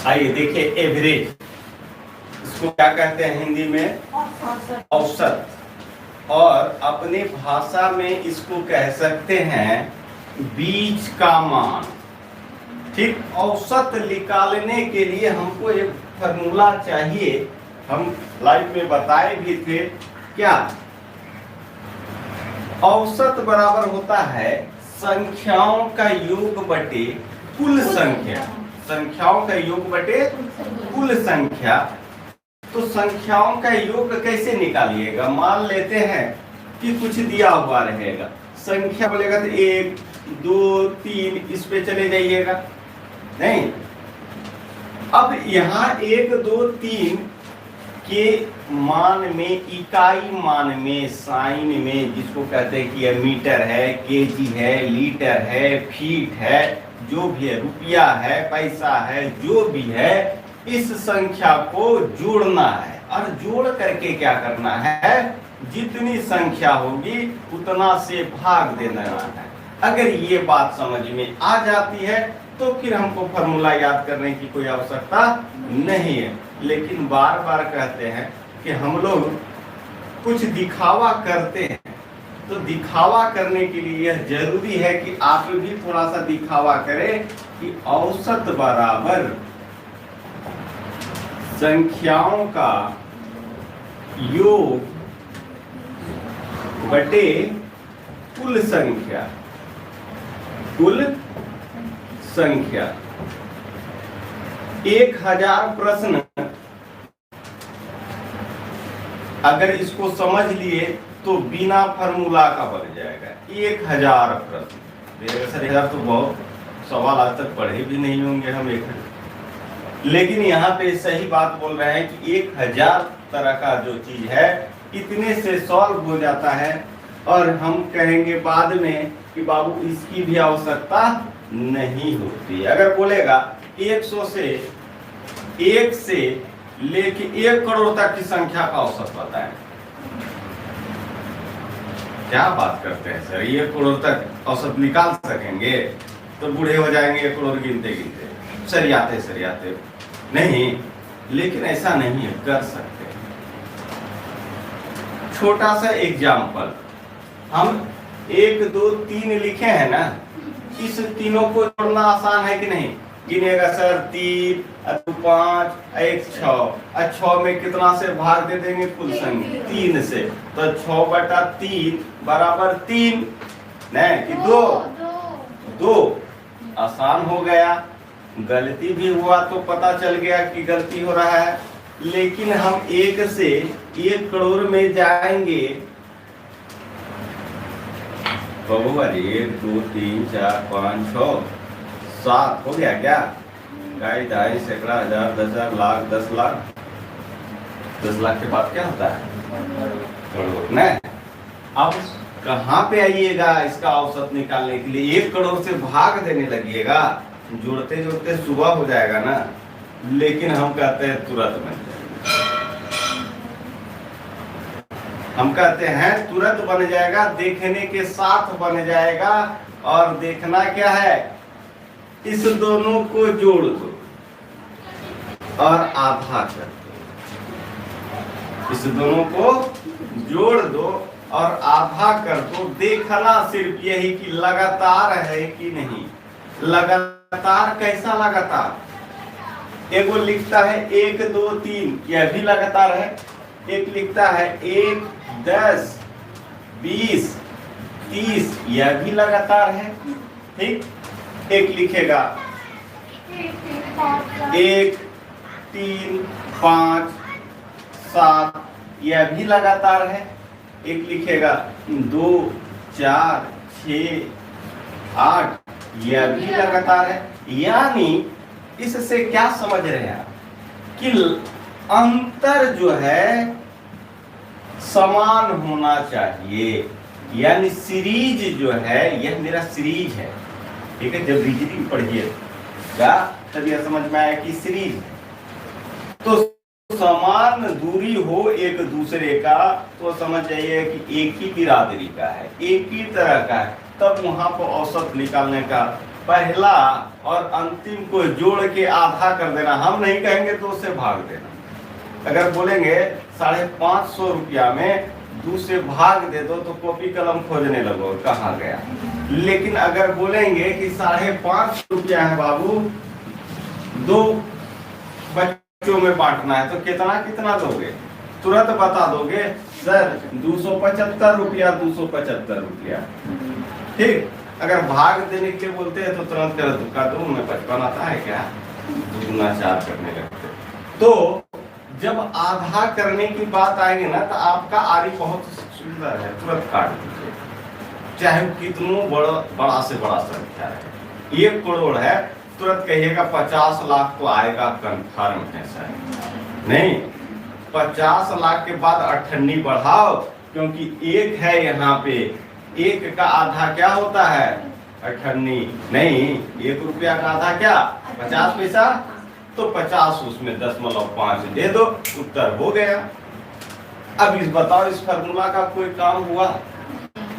आइए देखिए, एवरेज इसको क्या कहते हैं हिंदी में? औसत। और अपने भाषा में इसको कह सकते हैं बीच का मान। ठीक, औसत निकालने के लिए हमको एक फॉर्मूला चाहिए, हम लाइव में बताए भी थे। क्या? औसत बराबर होता है संख्याओं का योग बटे कुल संख्या। संख्याओं का योग बटे कुल संख्या। तो संख्याओं का योग कैसे निकालिएगा? मान लेते हैं कि कुछ दिया हुआ रहेगा, संख्या बोलेगा तो 1 2 3 इस पे चले जाइएगा। नहीं, अब यहाँ 1 2 3 के मान में, इकाई मान में, साइन में, जिसको कहते हैं कि यह मीटर है, केजी है, लीटर है, फीट है, जो भी है, रुपया है, पैसा है, जो भी है, इस संख्या को जोड़ना है। और जोड़ करके क्या करना है? जितनी संख्या होगी उतना से भाग देना है। अगर ये बात समझ में आ जाती है तो फिर हमको फॉर्मूला याद करने की कोई आवश्यकता नहीं है। लेकिन बार बार कहते हैं कि हम लोग कुछ दिखावा करते हैं, तो दिखावा करने के लिए यह जरूरी है कि आप भी थोड़ा सा दिखावा करें कि औसत बराबर संख्याओं का योग बटे कुल संख्या। कुल संख्या 1000 प्रश्न अगर इसको समझ लिए तो बिना फॉर्मूला का बन जाएगा। 1000 प्रश्न, सर 1000 तो बहुत सवाल आज तक पढ़े भी नहीं होंगे हम 1000। लेकिन यहाँ पे सही बात बोल रहे हैं कि 1000 तरह का जो चीज है इतने से सॉल्व हो जाता है। और हम कहेंगे बाद में कि बाबू इसकी भी आवश्यकता नहीं होती। अगर बोलेगा 100 से 1 से लेके 1 करोड़ तक की संख्या का औसत बताएं, क्या बात करते हैं सर? 1 करोड़ तक औसत निकाल सकेंगे? तो बूढ़े हो जाएंगे 1 करोड़ गिनते गिनते, सरियाते नहीं। लेकिन ऐसा नहीं है, कर सकते हैं। छोटा सा एग्जाम्पल, हम 1 2 3 लिखे हैं ना, इस तीनों को जोड़ना आसान है कि नहीं? गिनेगा सर 3 5 1 6, 6 में कितना से भाग दे देंगे? कुल संख्या 3 से। तो 6/3 बराबर 3 नहीं कि 2। आसान हो गया। गलती भी हुआ तो पता चल गया कि गलती हो रहा है। लेकिन हम 1 से 1 करोड़ में जाएंगे, बबुआ 1 2 3 4 5 6 7 हो गया क्या? ढाई ढाई सैकड़ा हजार 10,000 लाख 10 लाख 10 लाख के बाद क्या होता है? करोड़ न। अब कहाँ पे आइएगा इसका औसत निकालने के लिए? 1 करोड़ से भाग देने लगिएगा, जोड़ते जोड़ते सुबह हो जाएगा ना। लेकिन हम कहते हैं तुरंत बन जाएगा। हम कहते हैं तुरंत बन जाएगा, देखने के साथ बन जाएगा। और देखना क्या है? इस दोनों को जोड़ दो और आधा कर दो। इस दोनों को जोड़ दो और आधा कर दो। देखना सिर्फ यही कि लगातार है कि नहीं। लगातार कैसा लगातार? एगो लिखता है 1 2 3, यह भी लगातार है। एक लिखता है 1 10 20 30, यह भी लगातार है। ठीक, एक लिखेगा 1 3 5 7, यह भी लगातार है। एक लिखेगा 2 4 6 8, यह भी लगातार है। यानी इससे क्या समझ रहे हैं कि अंतर जो है समान होना चाहिए। यानी सीरीज जो है, यह मेरा सीरीज है। ठीक है, जब रीजनिंग पढ़िएगा तब यह समझ में आया कि सीरीज तो समान दूरी हो एक दूसरे का, तो समझ जाइए कि एक ही बिरादरी का है, एक ही तरह का है। तब वहां पर औसत निकालने का पहला और अंतिम को जोड़ के आधा कर देना। हम नहीं कहेंगे 2 से भाग देना। अगर बोलेंगे 550 रुपया में 2 से भाग दे दो तो कॉपी कलम खोजने लगो कहाँ गया। लेकिन अगर बोलेंगे कि 550 रुपया है बाबू, 2 बच्चों में बांटना है, तो कितना कितना दोगे? तुरंत बता दोगे सर 275 रुपया, 275 रुपया। ठीक, अगर भाग देने के लिए बोलते हैं तो तुरंत कर धुक्का दो, उन्हें 55 आता है क्या, 2 गुना 4 करने लगते। तो जब आधा करने की बात आएगी ना तो आपका आरी बहुत सुंदर है, तुरंत काट दीजिए, चाहे कितनों बड़ा से बड़ा संख्या है। 1 करोड़ है, तुरंत कहिएगा 50 लाख तो आएगा कंफर्म है सर। नहीं, 50 लाख के बाद 98 बढ़ाओ, क्योंकि 1 है यहाँ पे, 1 का आधा क्या होता है? 98। नहीं, 1 रुपया का आधा क्या? 50 पैसा। तो 50 उसमें 0.5 दे दो, उत्तर हो गया। अब इस बताओ, इस फार्मूला का कोई काम हुआ?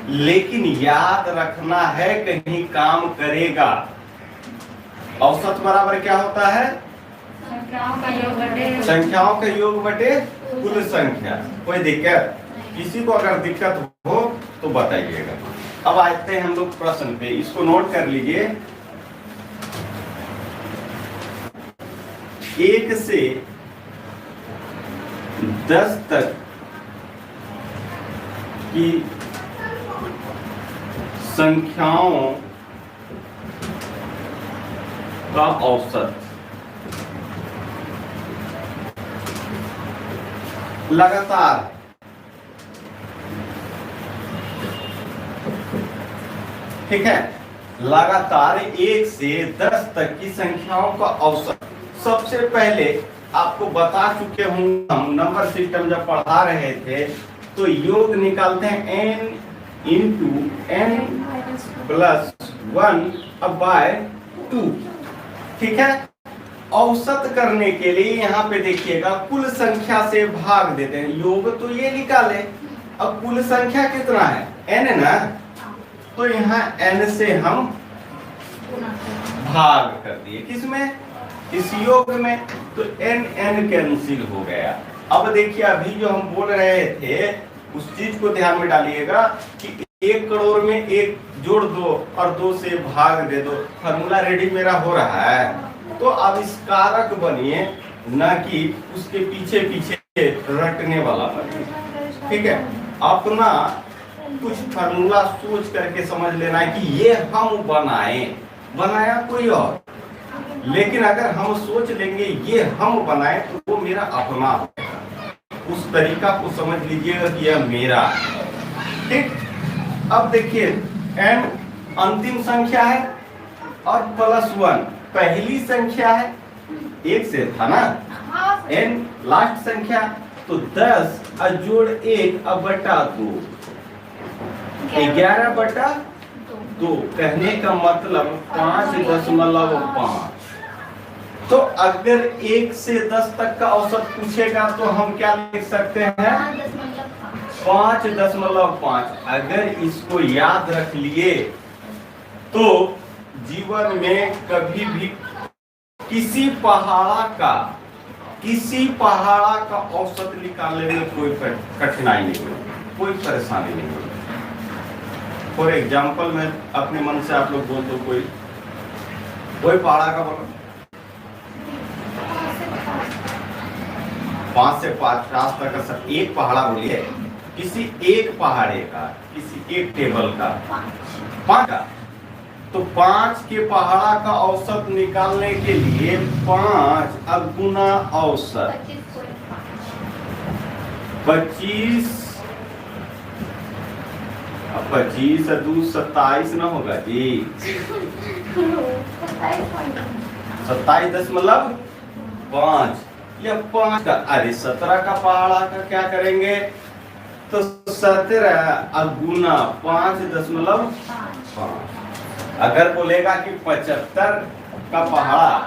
लेकिन याद रखना है कहीं काम करेगा। औसत बराबर क्या होता है? संख्याओं का योग बटे कुल संख्या। कोई दिक्कत? किसी को अगर दिक्कत हो तो बताइएगा। अब आते हैं हम लोग प्रश्न पे, इसको नोट कर लीजिए। 1 से 10 तक की संख्याओं का औसत लगातार ठीक है, लगातार 1 से 10 तक की संख्याओं का औसत। सबसे पहले आपको बता चुके हूं, हम नंबर सिस्टम जब पढ़ा रहे थे तो योग निकालते हैं n इंटू n प्लस 1/2। ठीक है, औसत करने के लिए यहाँ पे देखिएगा कुल संख्या से भाग देते हैं। योग तो ये निकाले, अब कुल संख्या कितना है? n ना, तो यहाँ n से हम भाग कर दिए, किसमें? इस योग में। तो n कैंसिल हो गया। अब देखिए अभी जो हम बोल रहे थे उस चीज को ध्यान में डालिएगा कि 1 करोड़ में 1 जोड़ दो और 2 से भाग दे दो। फार्मूला रेडी मेरा हो रहा है। तो आविष्कारक बनिए, न कि उसके पीछे पीछे रटने वाला बनिए। ठीक है, अपना कुछ फार्मूला सोच करके समझ लेना है कि ये हम बनाया कोई और, लेकिन अगर हम सोच लेंगे ये हम बनाए तो वो मेरा अपना होगा। उस तरीका को समझ लीजिएगा कि यह मेरा। ठीक, अब देखिए n अंतिम संख्या है और +1 पहली संख्या है, 1 से था ना, n लास्ट संख्या, तो 10 और जोड़ 1 अब बटा 2, 11/2। कहने का मतलब 5.5। तो अगर 1 से 10 तक का औसत पूछेगा तो हम क्या लिख सकते हैं? 5.5। अगर इसको याद रख लिए तो जीवन में कभी भी किसी पहाड़ा का औसत निकालने में कोई कठिनाई नहीं होगी, कोई परेशानी नहीं होगी। फॉर एग्जाम्पल मैं अपने मन से आप लोग बोल दो, कोई पहाड़ा का बोलो, 5 से 50 तक का सब एक पहाड़ा बोलिए, किसी एक पहाड़े का, किसी एक टेबल का 5 का। तो 5 के पहाड़ा का औसत निकालने के लिए 5 गुना औसत 25 और 2 27 ना होगा जी, 27.5 या 5 का, अरे 17 का पहाड़ा का क्या करेंगे? तो 17 गुना 5.5। अगर बोलेगा कि 75 का पहाड़ा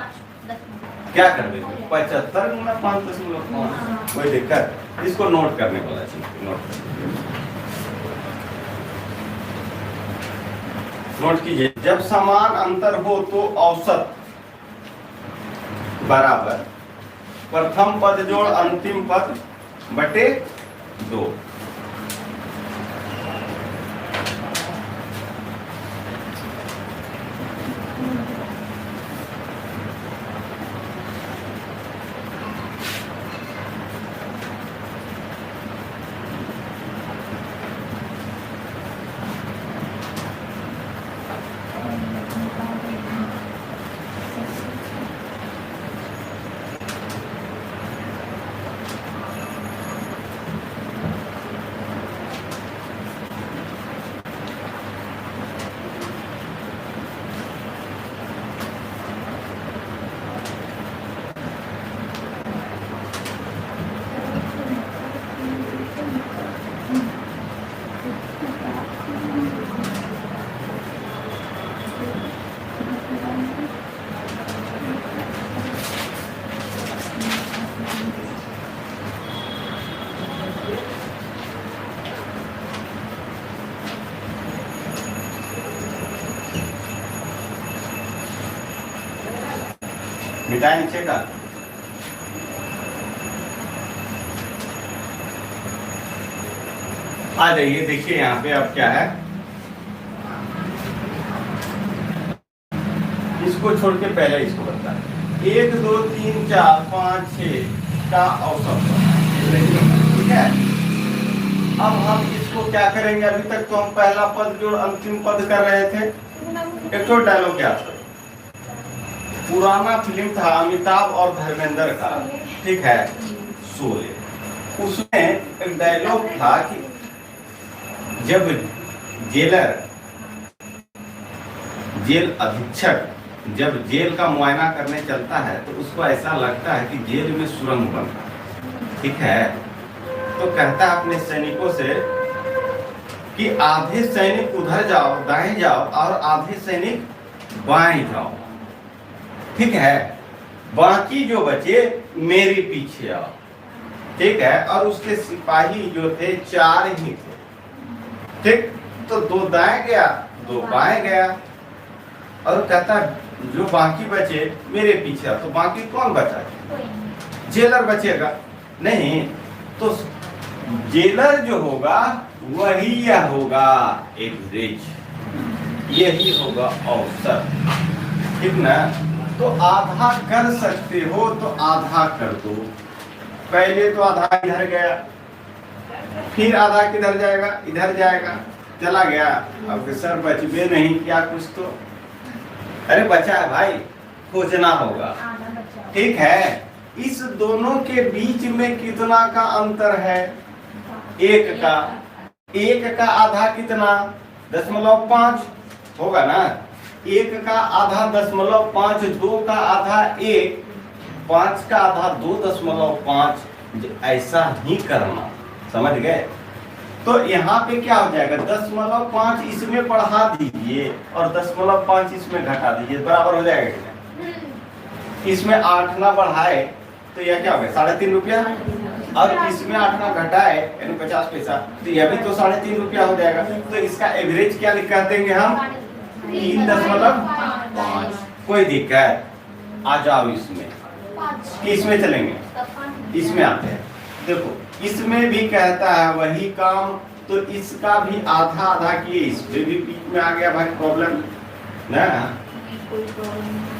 क्या कर देंगे? 75 गुना 5.5। कोई दिक्कत? इसको नोट करने वाला चीज नोट नोट कीजिए, जब समान अंतर हो तो औसत बराबर प्रथम पद जोड़ अंतिम पद बटे 2। मिटाए नीचे का, आ जाइए। देखिए यहाँ पे अब क्या है, इसको छोड़ के पहले इसको बता, 1 2 3 4 5 6 का औसत, ठीक है। अब हम इसको क्या करेंगे, अभी तक तो हम पहला पद जोड़ अंतिम पद कर रहे थे। एक तो डायलॉग क्या था, पुराना फिल्म था अमिताभ और धर्मेंद्र का, ठीक है, शोले। उसमें एक डायलॉग था कि जब जेल अधीक्षक जब जेल का मुआयना करने चलता है तो उसको ऐसा लगता है कि जेल में सुरंग बन रहा है, ठीक है। तो कहता है अपने सैनिकों से कि आधे सैनिक उधर जाओ, दाएं जाओ, और आधे सैनिक बाएं जाओ, ठीक है। बाकी जो बचे मेरे पीछे आओ, ठीक है। और उसके सिपाही जो थे 4 ही थे, ठीक। तो 2 दाएं गया, 2 बाएं गया, और कहता जो बाकी बचे मेरे पीछे आओ। तो बाकी कौन बचा? जेलर बचेगा नहीं, तो जेलर जो होगा वही यह होगा एवरेज, यही होगा औसत, ठीक ना। तो आधा कर सकते हो तो आधा कर दो। पहले तो आधा इधर गया, फिर आधा किधर जाएगा, इधर जाएगा, चला गया। अब सर बचबे नहीं किया कुछ तो, अरे बचा है भाई, खोजना होगा, ठीक है। इस दोनों के बीच में कितना का अंतर है? 1 का। 1 का आधा कितना? 0.5 होगा ना। 1 का आधा 0.5, 2 का आधा 1, 5 का आधा 2.5। ऐसा ही करना, समझ गए। तो यहाँ पे क्या हो जाएगा, 10.5 इसमें बढ़ा दीजिए और 10.5 इसमें घटा दीजिए, बराबर हो जाएगा क्या? इसमें 8 ना बढ़ाए तो यह क्या हो गया 3.5 रुपया, और इसमें 8 ना घटाए यानी 50 पैसा, तो यह भी तो 3.5 रुपया हो जाएगा। तो इसका एवरेज क्या लिख कर देंगे हम, 3.5। कोई दिक्कत? आ जाओ इसमें चलेंगे, इसमें आते हैं। देखो इसमें भी कहता है वही काम, तो इसका भी आधा आधा किए, इसमें भी बीच में आ गया भाई प्रॉब्लम ना।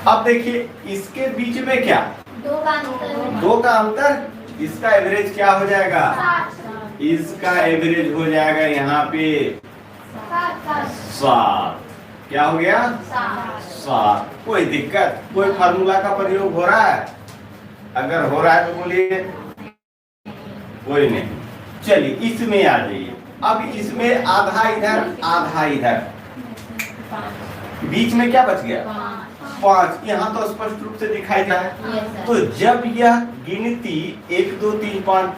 अब देखिए इसके बीच में क्या, 2 का अंतर, इसका एवरेज क्या हो जाएगा, इसका एवरेज हो जाएगा यहाँ पे 7। क्या हो गया 7। कोई दिक्कत, कोई फार्मूला का प्रयोग हो रहा है? अगर हो रहा है तो बोलिए, कोई नहीं। चलिए इसमें आ जाइए। अब इसमें आधा इधर आधा इधर, बीच में क्या बच गया 5। यहाँ तो स्पष्ट रूप से दिखाई दे रहा है। तो जब यह गिनती 1 2 3 5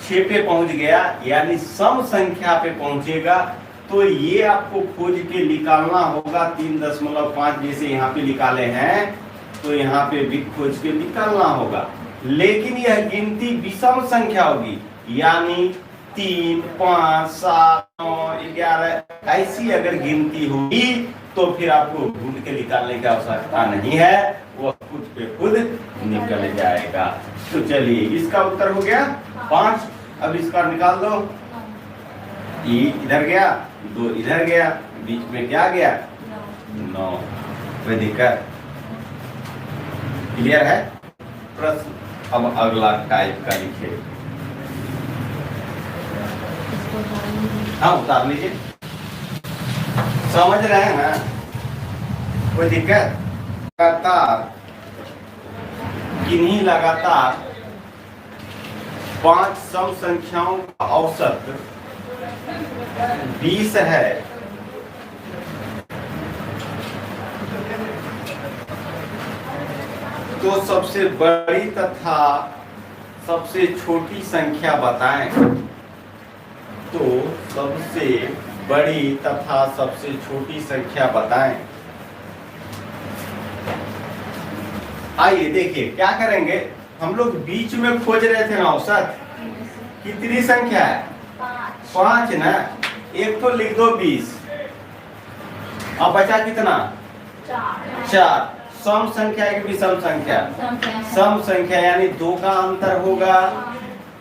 6 पे पहुंच गया, यानी सम संख्या पे पहुंचेगा, तो ये आपको खोज के निकालना होगा 3.5 जैसे यहाँ पे निकाले हैं, तो यहाँ पे भी खोज के निकालना होगा। लेकिन यह गिनती विषम संख्या होगी, यानी 3 5 7 9 11 ऐसी अगर गिनती होगी तो फिर आपको ढूंढ के निकालने की आवश्यकता नहीं है, वह खुद पे खुद निकल जाएगा। तो चलिए इसका उत्तर हो गया 5। अब इसका निकाल दो। ई इधर गया, 2 इधर गया, बीच में क्या गया 9। कोई दिक्कत? क्लियर है प्रश्न? अब अगला टाइप का लिखिए। हाँ उतार लीजिए। समझ रहे हैं ना? कोई दिक्कत? लगातार किन्हीं लगातार 5 सम संख्याओं का औसत 20 है, तो सबसे बड़ी तथा सबसे छोटी संख्या बताएं। तो सबसे बड़ी तथा सबसे छोटी संख्या बताएं। आइए देखिए क्या करेंगे। हम लोग बीच में खोज रहे थे ना औसत। कितनी संख्या है? 5 ना। एक तो लिख दो 20। अब बचा कितना? 4। सम संख्या एक विषम संख्या। सम संख्या यानी 2 का अंतर होगा,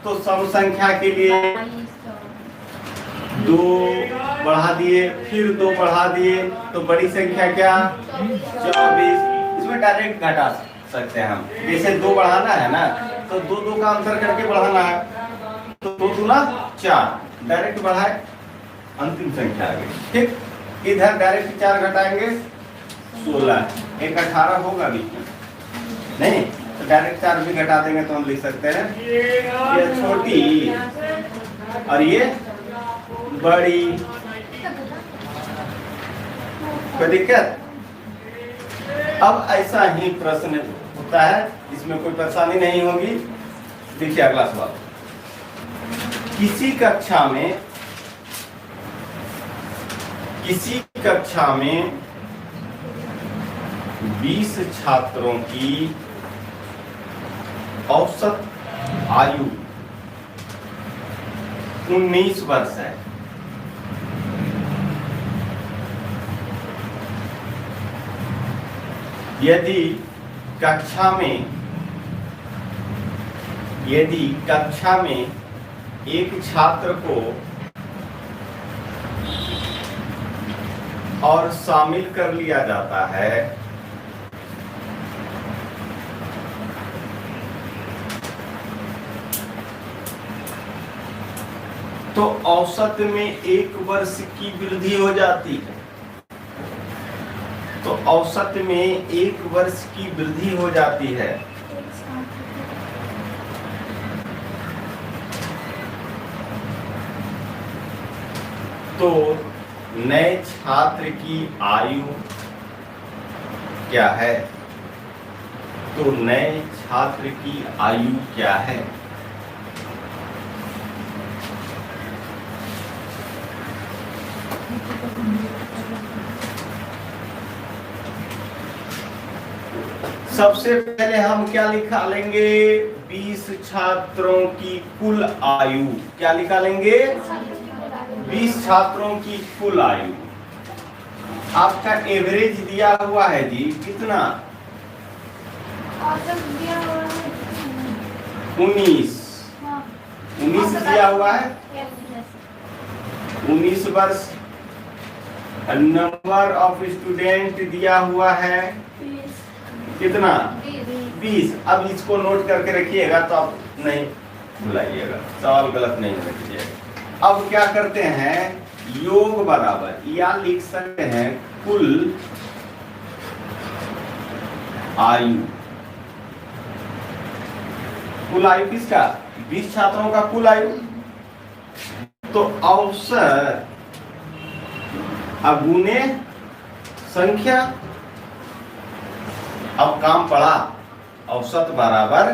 तो सम संख्या के लिए 2 बढ़ा दिए, फिर 2 बढ़ा दिए, तो बड़ी संख्या क्या 24। इसमें डायरेक्ट घटा सकते हैं हम। जैसे 2 बढ़ाना है ना, तो 2 का अंतर करके बढ़ाना है, तो 2 दूना 4, डायरेक्ट बढ़ाए, अंतिम संख्या आ गई। ठीक, इधर डायरेक्ट 4 घटाएंगे 16, एक 18 होगा बीच में नहीं, तो डायरेक्ट 4 भी घटा देंगे तो हम लिख सकते हैं ये छोटी और ये बड़ी। कोई दिक्कत? अब ऐसा ही प्रश्न होता है, इसमें कोई परेशानी नहीं होगी। देखिए अगला सवाल। किसी कक्षा में 20 छात्रों की औसत आयु 19 वर्ष है। यदि कक्षा में एक छात्र को और शामिल कर लिया जाता है, तो औसत में 1 वर्ष की वृद्धि हो जाती है। तो औसत में 1 वर्ष की वृद्धि हो जाती है। तो नए छात्र की आयु क्या है? तो नए छात्र की आयु क्या है? सबसे पहले हम क्या निकालेंगे? 20 छात्रों की कुल आयु। क्या निकालेंगे? 20 छात्रों की कुल आयु। आपका एवरेज दिया हुआ है जी कितना? 19 दिया हुआ है। 19 वर्ष। नंबर ऑफ स्टूडेंट दिया हुआ है कितना? 20। अब इसको नोट करके रखिएगा तो आप नहीं भुलाइएगा, सवाल गलत नहीं होना चाहिए। अब क्या करते हैं? योग बराबर, या लिख सकते हैं कुल आयु। कुल आयु किसका? 20 छात्रों का कुल आयु। तो औसत अगुने संख्या। अब काम पड़ा, औसत बराबर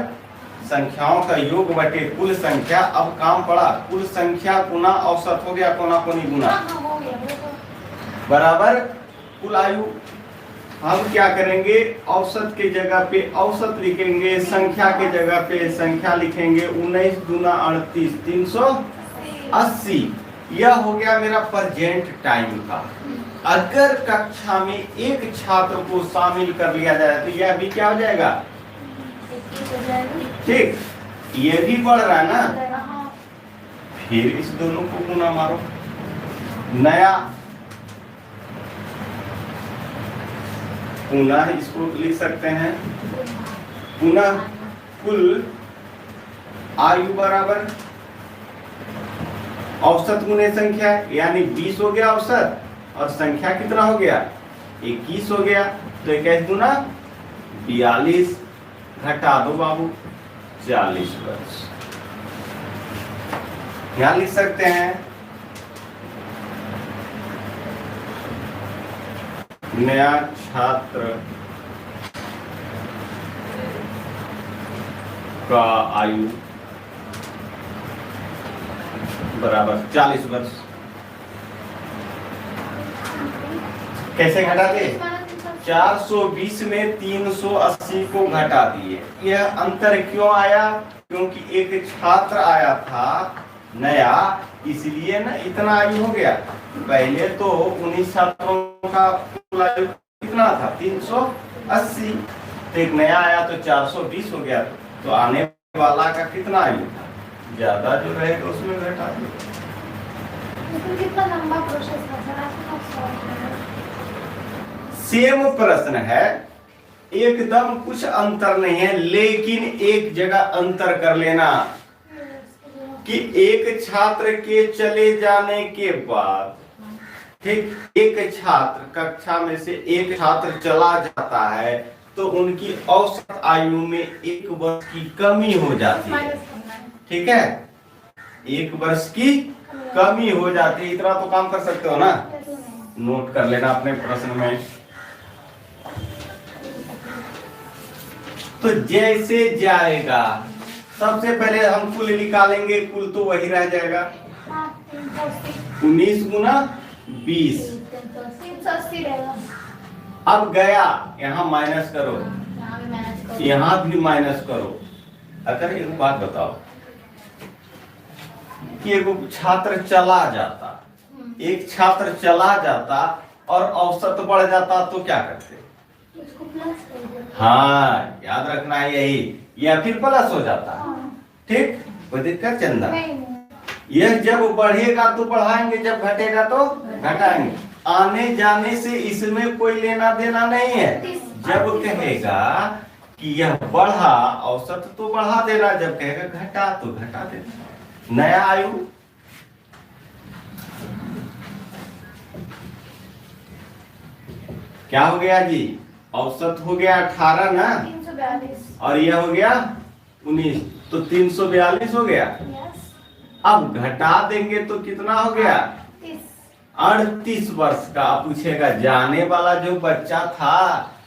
संख्याओं का योग बटे कुल संख्या। अब काम पड़ा, कुल संख्या गुना औसत हो गया, कोना कोनी गुना बराबर कुल आयु। हम क्या करेंगे? औसत के जगह पे औसत लिखेंगे, संख्या के जगह पे संख्या लिखेंगे। 19 दूना 38, 380। यह हो गया मेरा प्रेजेंट टाइम का। अगर कक्षा में एक छात्र को शामिल कर लिया जाए तो यह भी क्या हो जाएगा, ठीक, ये भी बढ़ रहा है ना। फिर इस दोनों को गुना मारो, नया पुनः इसको लिख सकते हैं, पुनः कुल आयु बराबर औसत गुने संख्या, यानी 20 हो गया औसत और संख्या कितना हो गया 21 हो गया। तो 21 गुना 42, घटा दो बाबू 40 वर्ष। यहां लिख सकते हैं नया छात्र का आयु बराबर 40 वर्ष। कैसे घटाते, 420 में 380 को घटा दिए। यह अंतर क्यों आया, क्योंकि एक छात्र आया था नया, इसलिए ना इतना आयु हो गया। पहले तो 19 छात्रों का आयु कितना था 380, तो एक नया आया तो 420 हो गया। तो आने वाला का कितना आयु था ज्यादा, जो रहेगा उसमें घटा दो। कितना लंबा प्रोसेस है, सेम प्रश्न है, एकदम कुछ अंतर नहीं है, लेकिन एक जगह अंतर कर लेना कि एक छात्र के चले जाने के बाद, ठीक, एक छात्र कक्षा में से एक छात्र चला जाता है तो उनकी औसत आयु में 1 वर्ष की कमी हो जाती है, ठीक है, 1 वर्ष की कमी हो जाती है। इतना तो काम कर सकते हो ना, नोट कर लेना अपने प्रश्न में। तो जैसे जाएगा, सबसे पहले हम कुल निकालेंगे, कुल तो वही रह जाएगा 19 गुना 20, 380 रहेगा। अब गया यहाँ माइनस करो, यहाँ भी माइनस करो। अगर एक बात बताओ कि एक छात्र चला जाता, एक छात्र चला जाता और औसत बढ़ जाता तो क्या करते, हाँ याद रखना है यही, या फिर प्लस हो जाता, ठीक, कोई दिक्कत चंदा। यह जब बढ़ेगा तो बढ़ाएंगे, जब घटेगा तो घटाएंगे, आने जाने से इसमें कोई लेना देना नहीं है। जब कहेगा कि यह बढ़ा औसत तो बढ़ा देना, जब कहेगा घटा तो घटा देना। नया आयु क्या हो गया जी, औसत हो गया 18 ना, 342 और यह हो गया 19, तो 342 हो गया। अब घटा देंगे तो कितना हो गया 38 वर्ष का। पूछेगा जाने वाला जो बच्चा था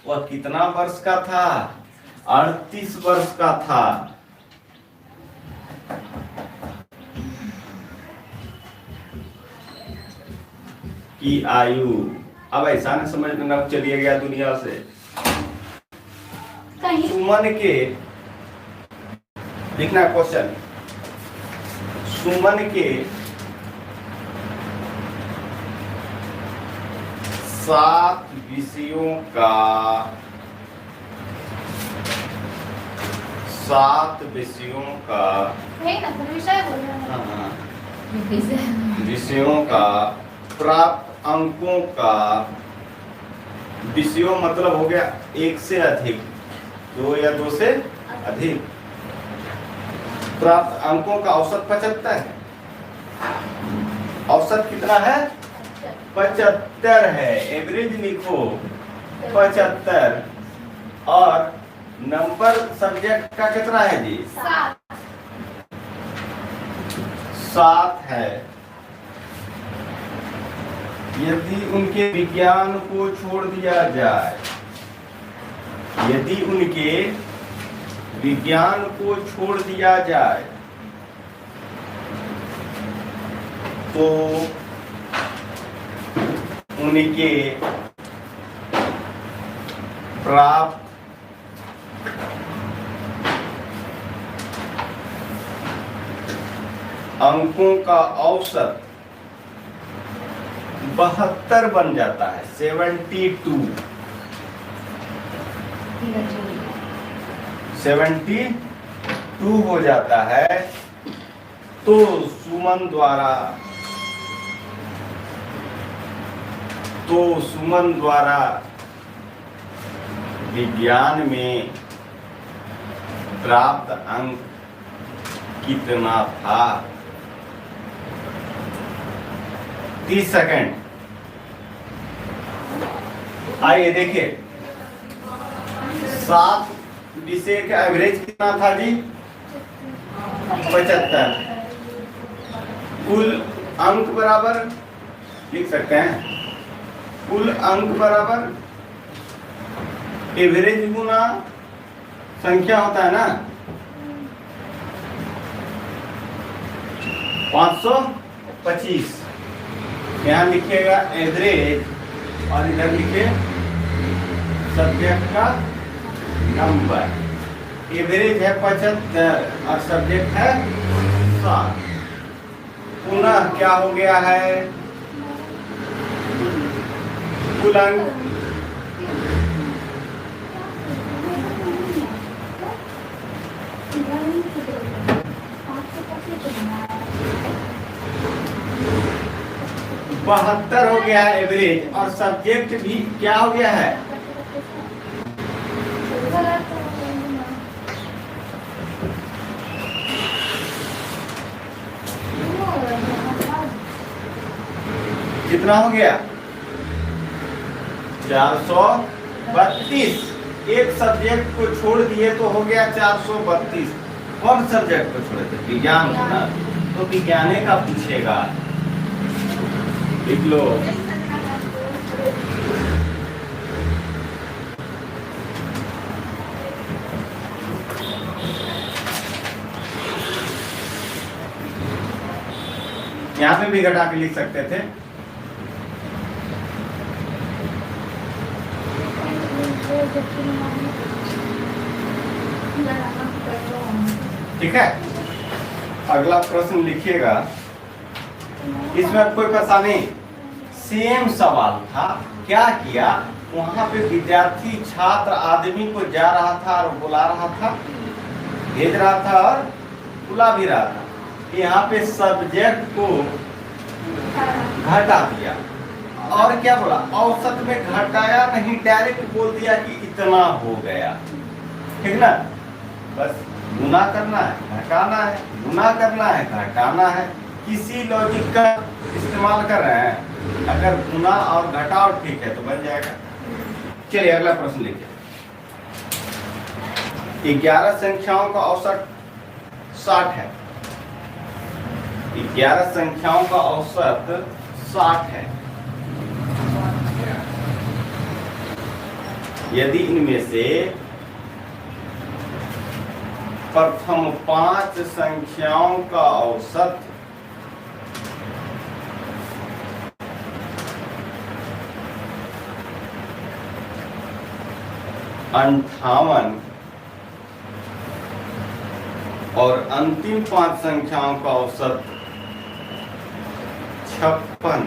वह कितना वर्ष का था, 38 वर्ष का था। की आयु, अब ऐसा न समझ में न चलिए गया दुनिया से। सुमन के, लिखना क्वेश्चन, सुमन के 7 विषयों का, 7 विषयों का, विषय बोल रहे हैं, विषयों का प्राप्त अंकों का, विषयों मतलब हो गया 1 से अधिक, 2 या 2 से अधिक, प्राप्त अंकों का औसत 75 है। औसत कितना है 75 है, एवरेज लिखो 75, और नंबर सब्जेक्ट का कितना है जी 7 है। यदि उनके विज्ञान को छोड़ दिया जाए, यदि उनके विज्ञान को छोड़ दिया जाए तो उनके प्राप्त अंकों का औसत 72 बन जाता है, 72 हो जाता है। तो सुमन द्वारा विज्ञान में प्राप्त अंक कितना था? 30 सेकंड। आइए देखिए, 7 विषय का एवरेज कितना था जी? 75। कुल अंक बराबर लिख सकते हैं, कुल अंक बराबर एवरेज गुना संख्या होता है ना, 525। यहाँ लिखिएगा एवरेज और इधर लिखिए सब्जेक्ट का नंबर। एवरेज है 75 और सब्जेक्ट है 7। पुनः क्या हो गया है? कुल अंक बहत्तर हो गया है एवरेज, और सब्जेक्ट भी क्या हो गया है? कितना हो गया? 432। एक सब्जेक्ट को छोड़ दिए तो हो गया 432। कौन सब्जेक्ट को छोड़े थे? विज्ञान को ना, तो विज्ञाने का पूछेगा, लिख लो। यहाँ पे भी घटा के लिख सकते थे। ठीक है, अगला प्रश्न लिखिएगा। इसमें कोई परेशानी? सेम सवाल था। क्या किया, वहां पे विद्यार्थी छात्र आदमी को जा रहा था और बुला रहा था, भेज रहा था और बुला भी रहा था। यहाँ पे सब्जेक्ट को घटा दिया और क्या बोला? औसत में घटाया नहीं, डायरेक्ट बोल दिया कि इतना हो गया। ठीक ना? बस गुना करना है, घटाना है, गुना करना है, घटाना है। किसी लॉजिक का इस्तेमाल कर रहे हैं। अगर गुना और घटाओ ठीक है तो बन जाएगा। चलिए अगला प्रश्न लिखिए। 11 संख्याओं का औसत 60 है। 11 संख्याओं का औसत 60 है। यदि इनमें से प्रथम 5 संख्याओं का औसत 58 और अंतिम 5 संख्याओं का औसत 56,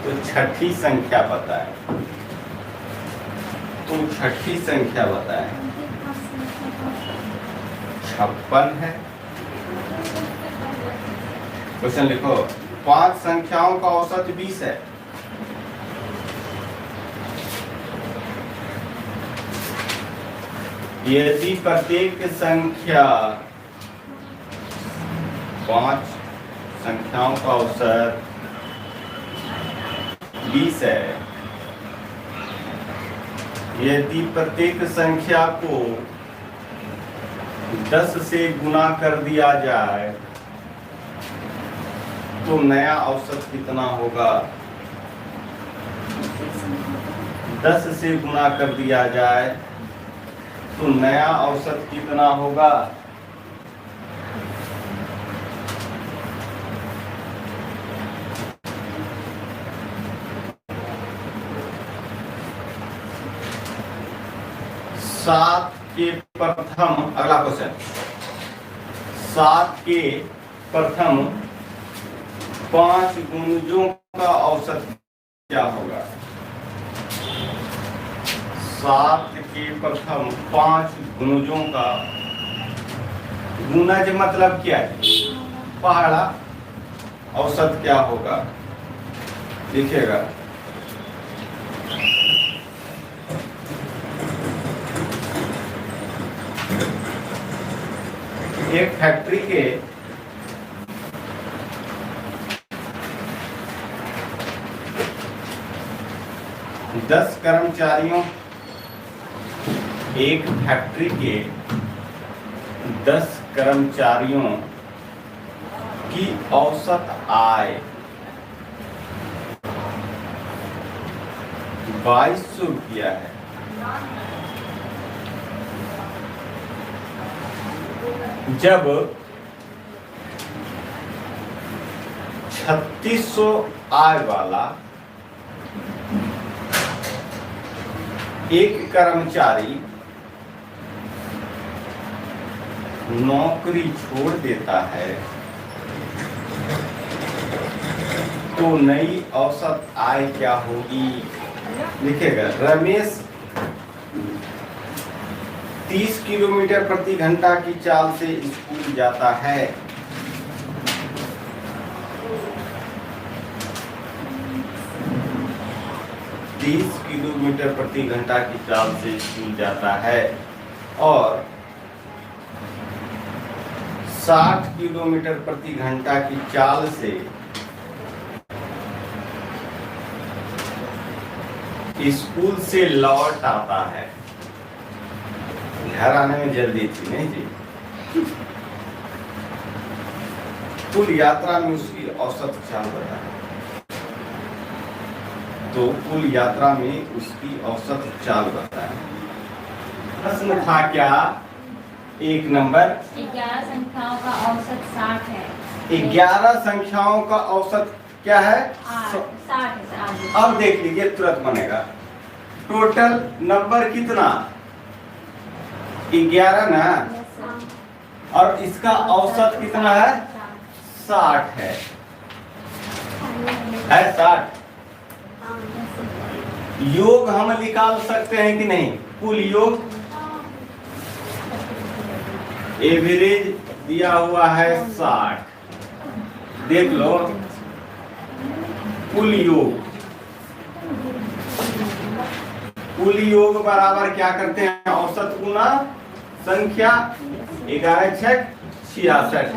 तो छठी संख्या बताएं। तो छठी संख्या बताएं। 56 है। क्वेश्चन लिखो। 5 संख्याओं का औसत 20 है। यदि प्रत्येक संख्या 5 संख्याओं का औसत 20 है, यदि प्रत्येक संख्या को 10 से गुना कर दिया जाए तो नया औसत कितना होगा? 10 से गुना कर दिया जाए तो नया औसत कितना होगा? सात के प्रथम, अगला क्वेश्चन, 7 के प्रथम 5 गुणजों का औसत क्या होगा? 7 के प्रथम 5 गुणजों का गुणज मतलब क्या है? पहाड़ा। औसत क्या होगा? लिखिएगा। एक फैक्ट्री के 10 कर्मचारियों, एक फैक्ट्री के 10 कर्मचारियों की औसत आय 2200 रुपया है। जब 3600 आय वाला एक कर्मचारी नौकरी छोड़ देता है तो नई औसत आय क्या होगी? लिखेगा। रमेश 30 किलोमीटर प्रति घंटा की चाल से स्कूल जाता है। किलोमीटर प्रति घंटा की चाल से स्कूल जाता है और 60 किलोमीटर प्रति घंटा की चाल से स्कूल से लौट आता है। घर आने में जल्दी थी नहीं जी। कुल यात्रा में उसकी औसत चाल बताएं। तो कुल यात्रा में उसकी औसत चाल बताएं। प्रश्न था क्या? 1 नंबर 11 संख्याओं का औसत 60 है। 11 संख्याओं का औसत क्या है? 60 है। अब देख लीजिए, तुरंत बनेगा। टोटल नंबर कितना? 11 ना, और इसका औसत कितना है? 60 है 60। योग हम निकाल सकते हैं कि नहीं? कुल योग एवरेज दिया हुआ है 60। देख लो कुल योग बराबर क्या करते हैं? औसत गुना संख्या। 11 6 66।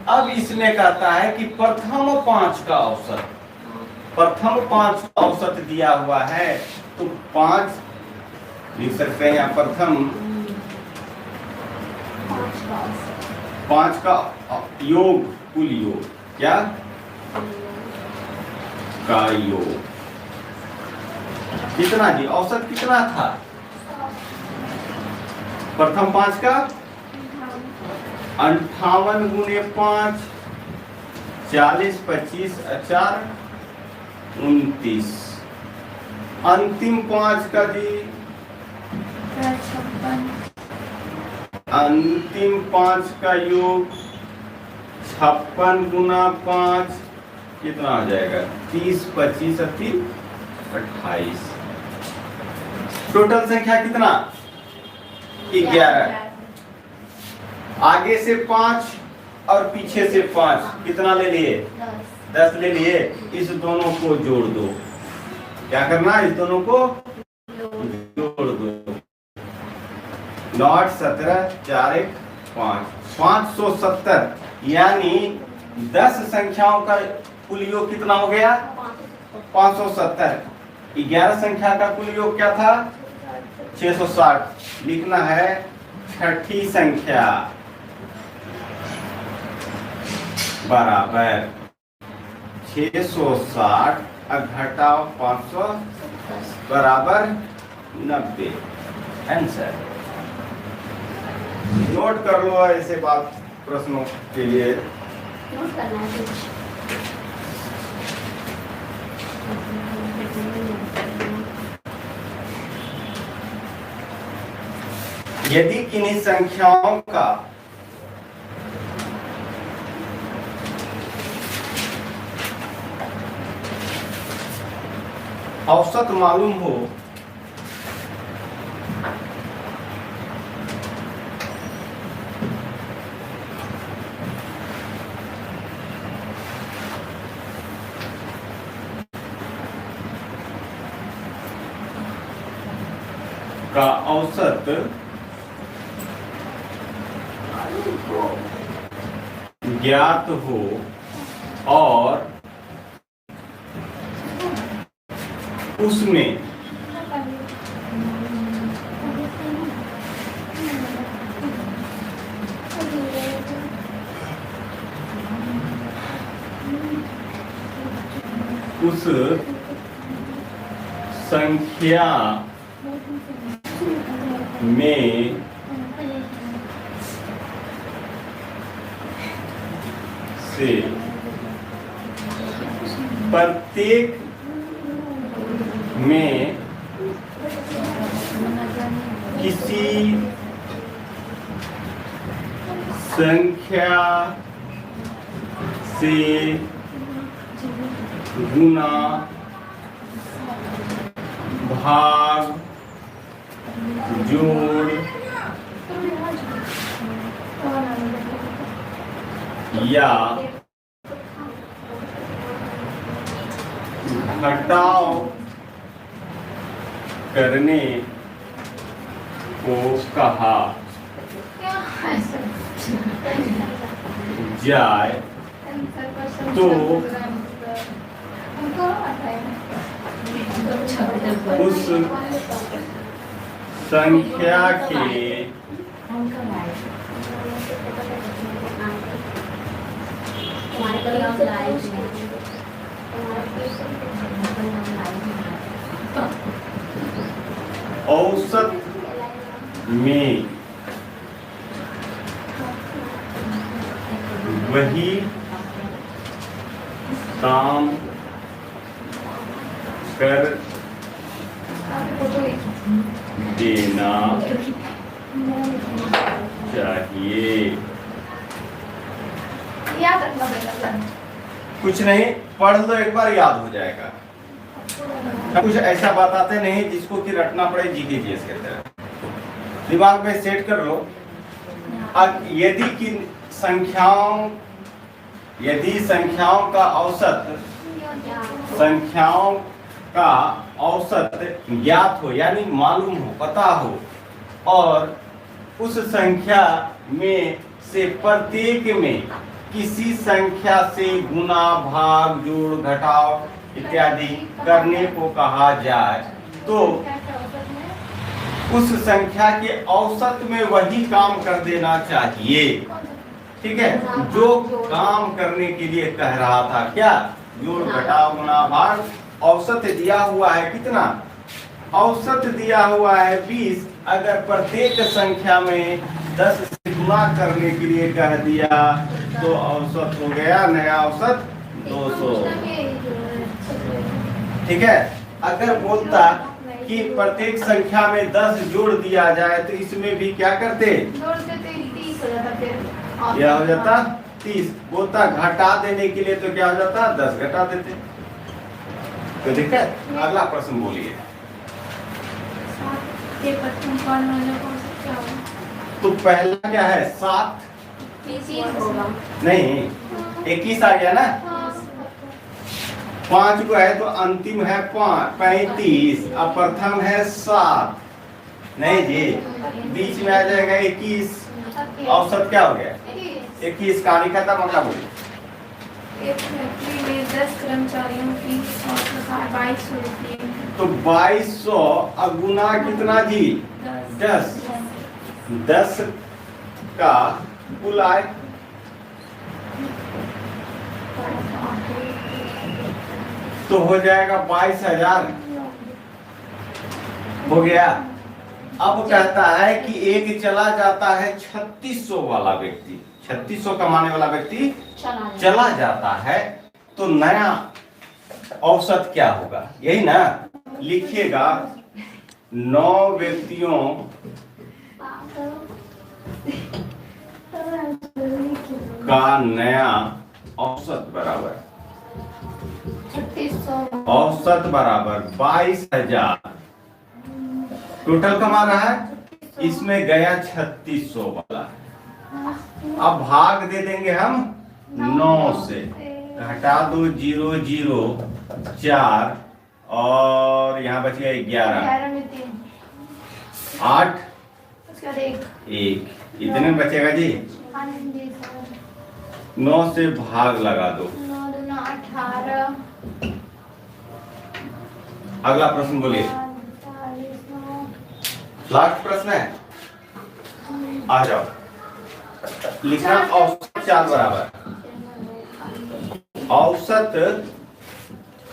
अब इसमें कहता है कि प्रथम 5 का औसत, प्रथम 5 का औसत दिया हुआ है तो 5 लिख सकते हैं। यहाँ प्रथम 5 का योग, कुल योग क्या का योग कितना जी? औसत कितना था? प्रथम 5 का 58 गुने 5 40 25 4 29। अंतिम 5 का जी, अंतिम 5 का योग 56 गुना 5 कितना हो जाएगा? 30 25 28। टोटल संख्या कितना? 11। आगे से 5 और पीछे से 5 कितना ले लिए? 10 ले लिए। इस दोनों को जोड़ दो। क्या करना है? इस दोनों को जोड़ दो। 9 17 4 1 5 570। यानी 10 संख्याओं का कुल योग कितना हो गया? 570। 11 संख्या का कुल योग क्या था? 660। लिखना है छठी संख्या बराबर 660 घटाओ 500 बराबर 90। आंसर नोट कर लो ऐसे बात प्रश्नों के लिए। नोट करना है कुछ। यदि किन्हीं संख्याओं का औसत मालूम हो का औसत ज्ञात हो और उसमें उस संख्या में से प्रत्येक में किसी संख्या से गुना भाग जोड़ या घटाव करने को कहा जाए तो उस संख्या के औसत में वही काम कर देना चाहिए। याद रखना पड़ेगा। कुछ नहीं, पढ़ लो एक बार, याद हो जाएगा। कुछ ऐसा बताते नहीं जिसको कि रटना पड़े जीके जीएस के तरह। दिमाग में सेट कर लो। अब यदि संख्याओं का औसत ज्ञात हो, यानी मालूम हो, पता हो, और उस संख्या में से प्रत्येक में किसी संख्या से गुना भाग जोड़ घटाव इत्यादि करने को कहा जाए तो उस संख्या के औसत में वही काम कर देना चाहिए। ठीक है, जो काम करने के लिए कह रहा था, क्या? जोड़ घटाव गुना भाग। औसत दिया हुआ है कितना? औसत दिया हुआ है 20। अगर प्रत्येक संख्या में 10 से गुणा करने के लिए कह दिया तो औसत हो गया, नया औसत 200। ठीक है, अगर बोलता कि प्रत्येक संख्या में 10 जोड़ दिया जाए तो इसमें भी क्या करते? यह हो जाता 30। बोलता घटा देने के लिए तो क्या हो जाता? 10 घटा देते। तो दिक्कत? अगला प्रश्न बोलिए। तो पहला क्या है? 7 नहीं, 21 आ गया ना। 5 को है तो अंतिम है 35। अब प्रथम है 7। नहीं जी, बीच में आ जाएगा 21। औसत क्या हो गया? 21 का खत्म। मतलब बोलिए। एक फैक्ट्री में 10 कर्मचारियों की औसत है 2200 रुपये। तो 2200 अब गुना कितना जी? 10। 10 का कुल आय तो हो जाएगा 22,000। हो गया। अब कहता है कि एक चला जाता है 3600 वाला व्यक्ति, 3600 कमाने वाला व्यक्ति चला जाता है, तो नया औसत क्या होगा? यही ना लिखिएगा। 9 व्यक्तियों का नया औसत बराबर 3600 औसत बराबर 22,000। टोटल कमा रहा है, इसमें गया 3600 वाला। अब भाग दे देंगे हम 9 से, घटा दो 0 0 4 और यहाँ बच गया 11 11 में 3 8 उसके बाद 1 1 इतने में बचेगा जी। 9 से भाग लगा दो। 9 दूना 18 अगला प्रश्न बोलिए। 45 9 लास्ट प्रश्न है, आ जाओ। लिखना औसत चाल बराबर, औसत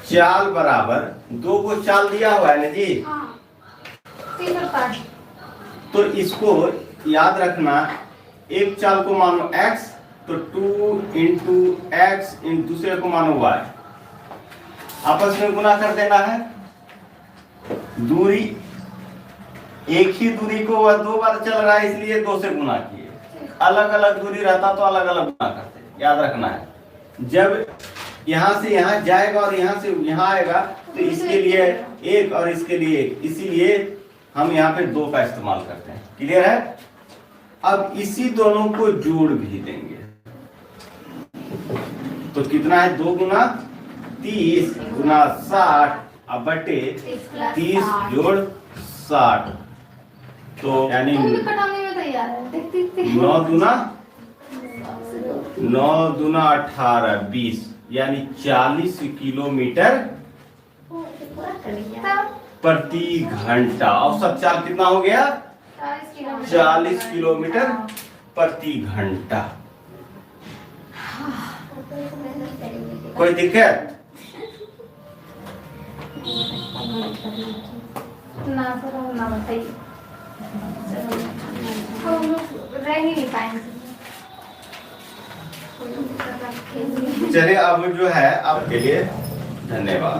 चाल बराबर 2 को चाल दिया हुआ है ना जी। हाँ 3 और 5 तो इसको याद रखना, एक चाल को मानो x तो 2 इंटू एक्स इन दूसरे को मानो y, आपस में गुना कर देना है। दूरी एक ही दूरी को वह 2 बार चल रहा है इसलिए 2 से गुना किए, अलग अलग दूरी रहता तो अलग अलग गुना करते। याद रखना है, जब यहाँ से यहाँ जाएगा और यहाँ से यहाँ आएगा तो इसके लिए 1 और इसके लिए 1, इसीलिए हम यहाँ पे 2 का इस्तेमाल करते हैं। क्लियर है? अब इसी दोनों को जोड़ भी देंगे तो कितना है, 2 गुना 30 गुना 60 अब बटे 30 जोड़ 60, तो यानी तुम भी कटाने में तैयार है। देख 9 दूना 18 20 यानी 40 किलोमीटर प्रति घंटा। औसत चाल कितना हो गया, 40 किलोमीटर प्रति घंटा। कोई दिक्कत? ना सर हम ना बताइए, हम लोग रह ही नहीं पाएंगे। चलिए अब जो है आपके लिए धन्यवाद।